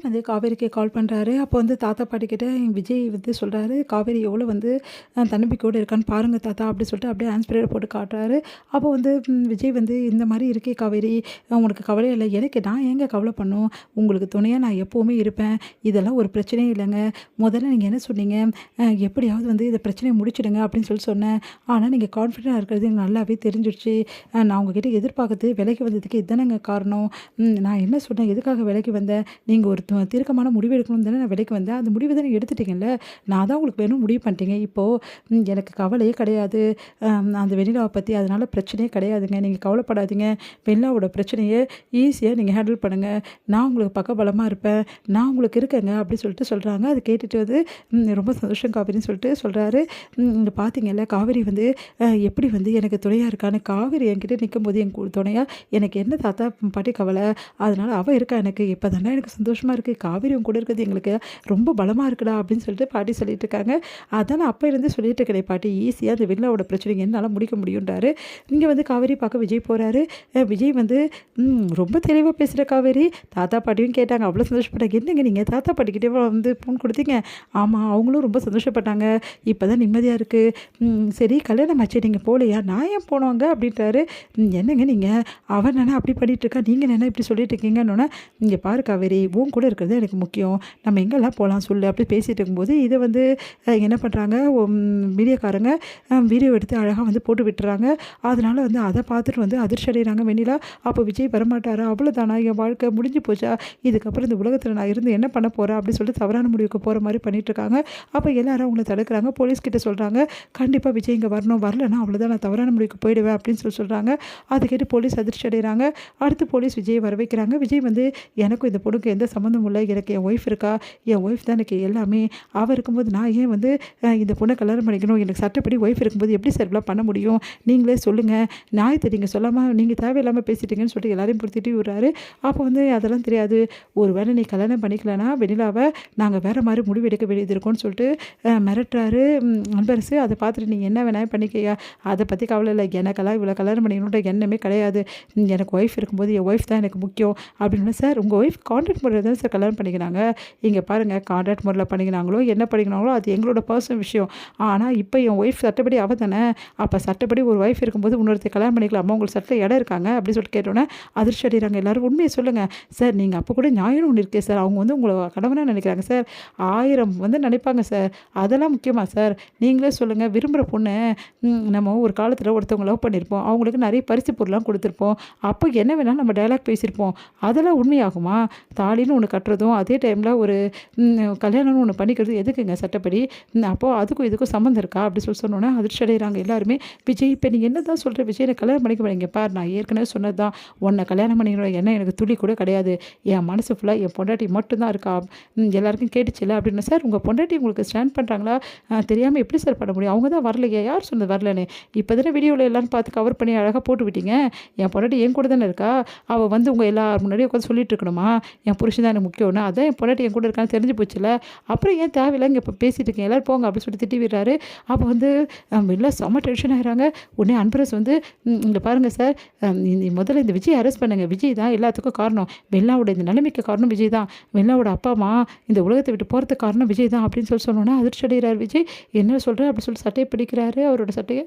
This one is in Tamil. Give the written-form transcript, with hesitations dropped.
வந்து காவேரிக்கு கால் பண்ணுறாரு. அப்போ வந்து தாத்தா பாட்டிக்கிட்ட விஜய் வந்து சொல்கிறாரு, காவேரி எவ்வளோ வந்து தன்னம்பிக்கையோடு இருக்கான்னு பாருங்க தாத்தா அப்படி சொல்லிட்டு அப்படியே ஆன்ஸ்பிரேட் போட்டு காட்டுறாரு. அப்போ வந்து விஜய் வந்து இந்த மாதிரி இருக்கே காவேரி, உனக்கு கவலை இல்லை, எனக்கு நான் ஏங்க கவலை பண்ணும், உங்களுக்கு துணையாக நான் எப்போவுமே இருப்பேன், இதெல்லாம் ஒரு பிரச்சனையே இல்லைங்க. முதல்ல நீங்கள் என்ன சொன்னீங்க, எப்படியாவது வந்து இந்த பிரச்சனையை முடிச்சிடுங்க அப்படின்னு சொல்லி சொன்னேன். ஆனால் நீங்கள் கான்ஃபிடென்ட்டாக இருக்கிறது எனக்கு நல்லாவே தெரிஞ்சிடுச்சு. நான் உங்ககிட்ட எதிர்பார்க்கறது விலைக்கு வந்ததுக்கு இதுதானங்க காரணம். நான் என்ன சொன்னேன், எதுக்காக விலைக்கு வந்தேன், நீங்கள் ஒரு தீர்க்கமான முடிவு எடுக்கணும்னு தானே நான் விலைக்கு வந்தேன். அந்த முடிவு தானே எடுத்துட்டீங்கல்ல, நான் தான் உங்களுக்கு வேணும் முடிவு பண்ணிட்டீங்க. இப்போது எனக்கு கவலையே கிடையாது அந்த வெண்ணிலாவை பற்றி, அதனால் பிரச்சனையே கிடையாதுங்க, நீங்கள் கவலைப்படாதீங்க. வெண்ணிலாவோட பிரச்சனையை ஈஸியாக நீங்கள் ஹேண்டில் பண்ணுங்கள், நான் உங்களுக்கு பக்கபலமாக இருப்பேன், நான் உங்களுக்கு இருக்கேங்க அப்படி சொல்லிட்டு சொல்கிறாங்க. அதை கேட்டுட்டு வந்து ரொம்ப சந்தோஷம் காவேரின்னு சொல்லிட்டு சொல்கிறாரு. இங்கே பார்த்தீங்கல்ல காவேரி வந்து எப்படி வந்து எனக்கு துணையாக இருக்கான்னு. காவேரி என்கிட்ட நிற்கும்போது என் துணையாக எனக்கு என்ன தாத்தா பாட்டி கவலை, அதனால் அவள் இருக்கா எனக்கு, இப்போ தானே எனக்கு சந்தோஷமாக இருக்குது, காவேரி உன் கூட இருக்கிறது எங்களுக்கு ரொம்ப பலமாக இருக்குடா அப்படின்னு சொல்லிட்டு பாட்டி சொல்லிட்டு இருக்காங்க. அதான் நான் அப்போ இருந்து சொல்லிட்டு இருக்கிறேன் பாட்டி, ஈஸியாக அந்த வெண்ணிலாவோட பிரச்சனை என்னால் முடிக்க முடியுன்றாரு. இங்கே வந்து காவேரி பார்க்க விஜய் போகிறாரு. விஜய் வந்து ரொம்ப தெளிவாக பேசுகிற காவேரி, தாத்தா பாட்டியும் கேட்டாங்க, அவ்வளோ சந்தோஷப்பட்டாங்க. என்னங்க நீங்கள் தாத்தா பாட்டிக்கிட்டே வந்து ஃபோன் கொடுத்தீங்க? ஆமாம், அவங்களும் ரொம்ப சந்தோஷப்பட்டாங்க, இப்போ தான் நிம்மதியாக இருக்குது. சரி கல்யாணம் ஆச்சு நீங்கள் போகலையா, நான் ஏன் போனோங்க அப்படின்றாரு. என்னங்க நீங்கள், அவன் நானே அப்படி பண்ணிகிட்டு இருக்கா, நீங்கள் என்ன இப்படி சொல்லிட்டு இருக்கீங்கன்னு. இங்கே பாரு காவேரி, உன் கூட இருக்கிறது எனக்கு முக்கியம், நம்ம எங்கெல்லாம் போகலாம் சொல்லு அப்படி பேசிகிட்டு இருக்கும்போது இதை வந்து என்ன பண்ணுறாங்க, மீடியாக்காரங்க வீடியோ எடுத்து அழகாக வந்து போட்டு விட்டுறாங்க. அதனால் வந்து அதை பார்த்துட்டு வந்து அதிர்ச்சி அடைகிறாங்க வெண்ணிலா. அப்போ விஜய் வரமாட்டாரா, அவ்வளோதானா, என் வாழ்க்கை முடிஞ்சு போச்சா, இதுக்கப்புறம் இந்த உலகத்தில் நான் இருந்து என்ன பண்ண போகிறேன் அப்படின்னு சொல்லிட்டு தவறான முடிவுக்கு போகிற மாதிரி பண்ணிகிட்ருக்காங்க. அப்போ எல்லாரும் அவங்கள தடுக்கிறாங்க, போலீஸ்கிட்ட சொல்கிறாங்க, கண்டிப்பாக விஜய் இங்கே வரணும், வரலன்னா அவ்வளோதான், நான் தவறான முடிவுக்கு போயிடுவேன் அப்படின்னு சொல்லி சொல்கிறாங்க. அதை கேட்டு போலீஸ் அதிர்ச்சி அடைகிறாங்க. அடுத்து போலீஸ் விஜய் வர வைக்கிறாங்க. விஜய் வந்து எனக்கும் இந்த பொண்ணுக்கு எந்த சம்மந்தமும் இல்லை, எனக்கு என் ஒய்ஃப் இருக்கா, என் ஒய்ஃப் தான் எனக்கு எல்லாமே, அவள் இருக்கும்போது நான் ஏன் வந்து இந்த பொண்ணை கல்யாணம் பண்ணிக்கணும், எனக்கு சட்டப்படி ஒய்ஃப் இருக்கும்போது எப்படி சார் இப்படிலாம் பண்ண முடியும், நீங்களே சொல்லுங்கள், நியாயத்தை நீங்கள் சொல்லாமல் நீங்கள் தேவையில்லாமல் பேசிட்டீங்கன்னு சொல்லிட்டு எல்லாரையும் பிடித்திட்டு விடுறாரு. அப்போ வந்து அதெல்லாம் தெரியாது, ஒரு வேளை நீ கல்யாணம் பண்ணிக்கலன்னா வெண்ணிலாவை நாங்கள் வேறு மாதிரி முடிவு எடுக்க வேண்டியது இருக்கும்னு சொல்லிட்டு மிரட்டுறாரு அன்பரசு. அதை பார்த்துட்டு நீங்கள் என்ன வேணாலும் பண்ணிக்கையா, அதை பற்றி கவலை இல்லை, எனக்கெல்லாம் இவ்வளோ கல்யாணம் பண்ணிக்கணுன்ற எண்ணமே கிடையாது, எனக்கு ஒய்ஃப் இருக்கும்போது என் ஒய்ஃப் தான் எனக்கு முக்கியம் அப்படின்னு. சார் உங்கள் ஒய்ஃப் கான்ட்ராக்ட் முறையில் தான் சார் கல்யாணம் பண்ணிக்கிறாங்க, இங்கே பாருங்கள், கான்ட்ராக்ட் முறையில் பண்ணிக்கிறாங்களோ என்ன பண்ணிக்கிறாங்களோ அது எங்களோட பர்சனல் விஷயம், ஆனால் இப்போ என் ஒய்ஃப் சட்டப்படி அவள் தானே, அப்போ சட்டப்படி ஒரு ஒய்ஃப் இருக்கும்போது இன்னொருத்தர் கல்யாணம் பண்ணிக்கலாமா, உங்களுக்கு சட்டத்தில் இடம் இருக்காங்க அப்படின்னு சொல்லிட்டு கேட்டோன்னே அதிர்ச்சி அடைகிறாங்க எல்லோரும். உண்மையை சொல்லுங்கள் சார், நீங்கள் அப்போ கூட நியாயம் ஒன்று இருக்கே சார், அவங்க வந்து உங்களை கணவனாக நினைக்கிறாங்க சார், 1000 வந்து நினைப்பாங்க சார், அதெல்லாம் முக்கியமாக சார், நீங்களே சொல்லுங்கள், விரும்புகிற பொண்ணு நம்ம ஒரு காலத்தில் ஒருத்தவங்க லவ் பண்ணியிருப்போம், அவங்களுக்கு நிறைய பரிசு பொருள்லாம் கொடுத்துருப்போம், அப்போ என்ன வேணாலும் நம்ம டைலாக் பேசியிருப்போம், அதெல்லாம் உண்மையாகுமா, தாலின்னு ஒன்று கட்டுறதும் அதே டைமில் ஒரு கல்யாணம்னு ஒன்று பண்ணிக்கிறது எதுக்குங்க சட்டப்படி, அப்போது அதுக்கும் இதுக்கும் சம்மந்தம் இருக்கா அப்படி சொல்லி சொன்னோன்னே அதிர்ச்சி அடைகிறாங்க எல்லாருமே. விஜய் இப்போ நீங்கள் என்ன தான் சொல்கிற விஜய், எனக்கு கல்யாணம் பண்ணிக்க மாட்டீங்க, பார் நான் ஏற்கனவே சொன்னது தான், உன்னை கல்யாணம் பண்ணிக்கணும் என்ன எனக்கு துளி கூட கிடையாது, என் மனசு ஃபுல்லாக என் பொண்டாட்டி மட்டும்தான் இருக்கா, எல்லாருக்கும் கேட்டுச்சில்ல அப்படின்னு. சார் உங்கள் பொண்டாட்டி உங்களுக்கு ஸ்டாண்ட் பண்ணுறாங்களா, தெரியாமல் எப்படி சார் பண்ண முடியும், அவங்க தான் வரலையே, யார் சொன்னது வரலன்னு, இப்போ தானே வீடியோவில் எல்லோரும் பார்த்து கவர் பண்ணி அழகாக போட்டு விட்டீங்க, என் பொண்டாட்டி என் கூட தானே இருக்கா, அவள் வந்து உங்கள் எல்லார் முன்னாடியே உட்காந்து சொல்லிட்டு இருக்கணுமா, என் புருஷன் தான் எனக்கு முக்கியம்னா, அதான் என் பொண்டாட்டி என் கூட இருக்கான்னு தெரிஞ்சு போச்சுல, அப்புறம் ஏன் தேவையில்லை இங்கே இப்போ பேசிகிட்டு இருக்கேன், எல்லோரும் போங்க அப்படின்னு சொல்லிட்டு திட்டி விடுறாரு. அப்போ வந்து எல்லாம் செம்ம டென்ஷன் ஆகிறாங்க. உடனே அன்பரஸ் வந்து இங்கே பாருங்கள் சார், முதல்ல இந்த விஜய் அரெஸ்ட் பண்ணுங்கள், விஜய் தான் எல்லாத்துக்கும் காரணம், வெண்ணிலாவோட இந்த நிலைமைக்கு காரணம் விஜய் தான், வெண்ணிலாவோட அப்பா அம்மா இந்த உலகத்தை விட்டு போகிறதுக்கு காரணம் விஜய் தான் அப்படின்னு சொல்லி சொன்னோன்னா அதிர்ச்சி அடைகிறார் விஜய். என்ன சொல்கிறேன் அப்படின்னு சொல்லிட்டு சட்டையை பிடிக்கிறாரு, அவரோட சட்டையை